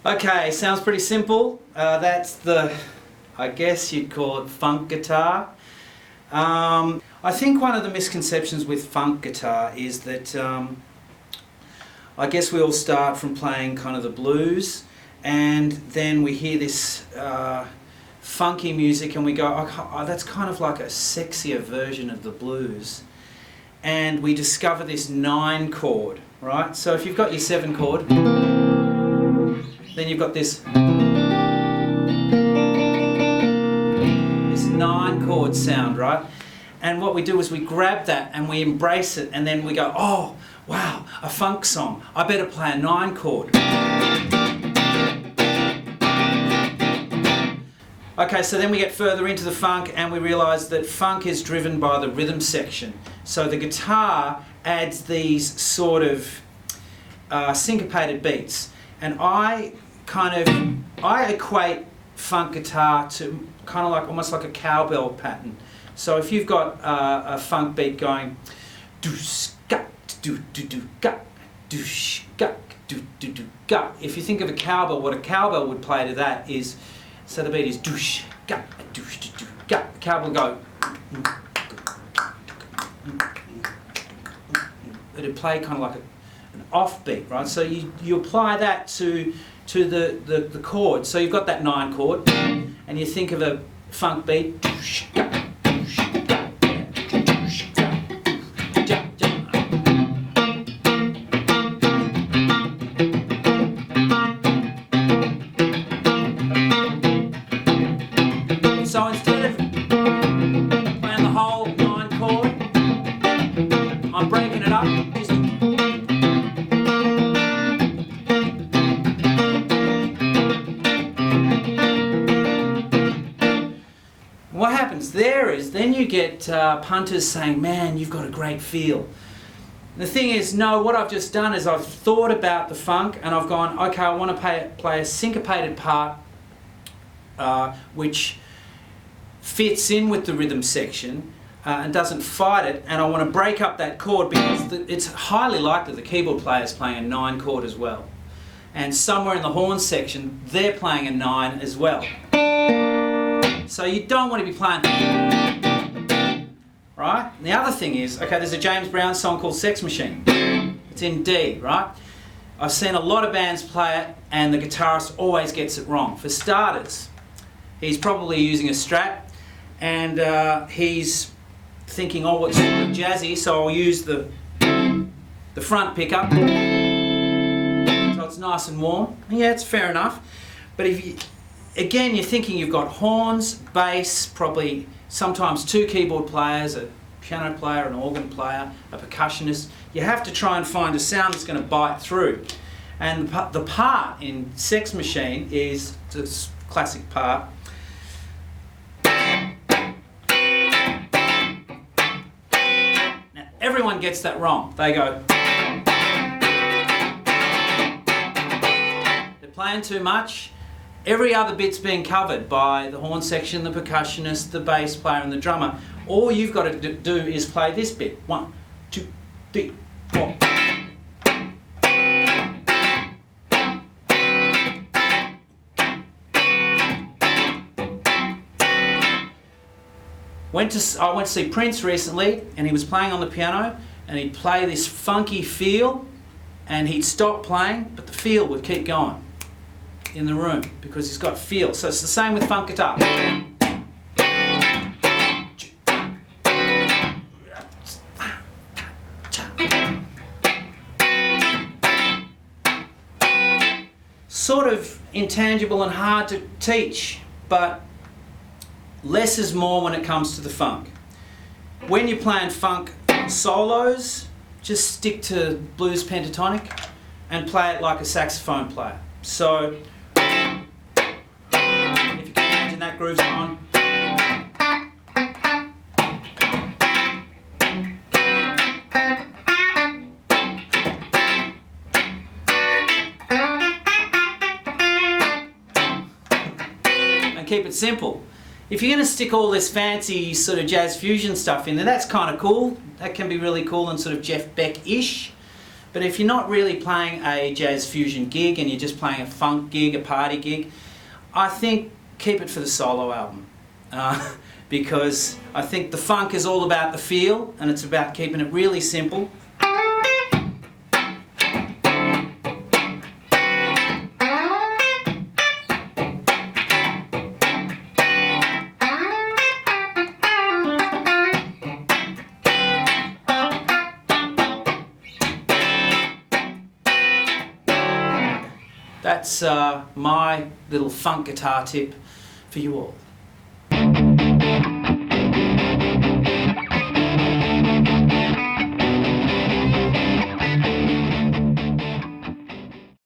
Okay, sounds pretty simple. That's the, I guess you'd call it funk guitar. I think one of the misconceptions with funk guitar is that I guess we all start from playing kind of the blues, and then we hear this funky music and we go, oh, that's kind of like a sexier version of the blues. And we discover this 9 chord, right? So if you've got your 7 chord, then you've got this 9 chord sound, right? And what we do is we grab that and we embrace it, and then we go, oh, wow, a funk song. I better play a 9 chord. Okay, so then we get further into the funk and we realise that funk is driven by the rhythm section. So the guitar adds these sort of syncopated beats. And I equate funk guitar to kind of like almost like a cowbell pattern. So if you've got a funk beat going, if you think of a cowbell, what a cowbell would play to that is, so the beat is the cowbell go, it'd play kind of like an offbeat, right? So you apply that to the chord. So you've got that 9 chord, and you think of a funk beat. So instead of playing the whole 9 chord, I'm breaking it up. What happens there is then you get punters saying, man, you've got a great feel. The thing is, no, what I've just done is I've thought about the funk and I've gone, okay, I want to play a syncopated part which fits in with the rhythm section and doesn't fight it, and I want to break up that chord because it's highly likely the keyboard player is playing a 9 chord as well. And somewhere in the horn section, they're playing a 9 as well. So you don't want to be playing, right? And the other thing is, okay, there's a James Brown song called Sex Machine. It's in D, right? I've seen a lot of bands play it and the guitarist always gets it wrong. For starters, he's probably using a Strat and he's thinking, oh, it's jazzy, so I'll use the front pickup so it's nice and warm. Yeah, it's fair enough. But if you, again, you're thinking you've got horns, bass, probably sometimes 2 keyboard players, a piano player, an organ player, a percussionist. You have to try and find a sound that's going to bite through. And the part in Sex Machine is this classic part. Now, everyone gets that wrong. They go, they're playing too much. Every other bit's being covered by the horn section, the percussionist, the bass player and the drummer. All you've got to do is play this bit. 1, 2, 3, 4. I went to see Prince recently and he was playing on the piano and he'd play this funky feel and he'd stop playing, but the feel would keep going in the room because he's got feel. So it's the same with funk guitar. Sort of intangible and hard to teach, but less is more when it comes to the funk. When you're playing funk solos, just stick to blues pentatonic and play it like a saxophone player. So if you can imagine that groove's on. And keep it simple. If you're going to stick all this fancy sort of jazz fusion stuff in there, that's kind of cool. That can be really cool and sort of Jeff Beck-ish. But if you're not really playing a jazz fusion gig and you're just playing a funk gig, a party gig, I think keep it for the solo album. Because I think the funk is all about the feel, and it's about keeping it really simple. That's my little funk guitar tip for you all.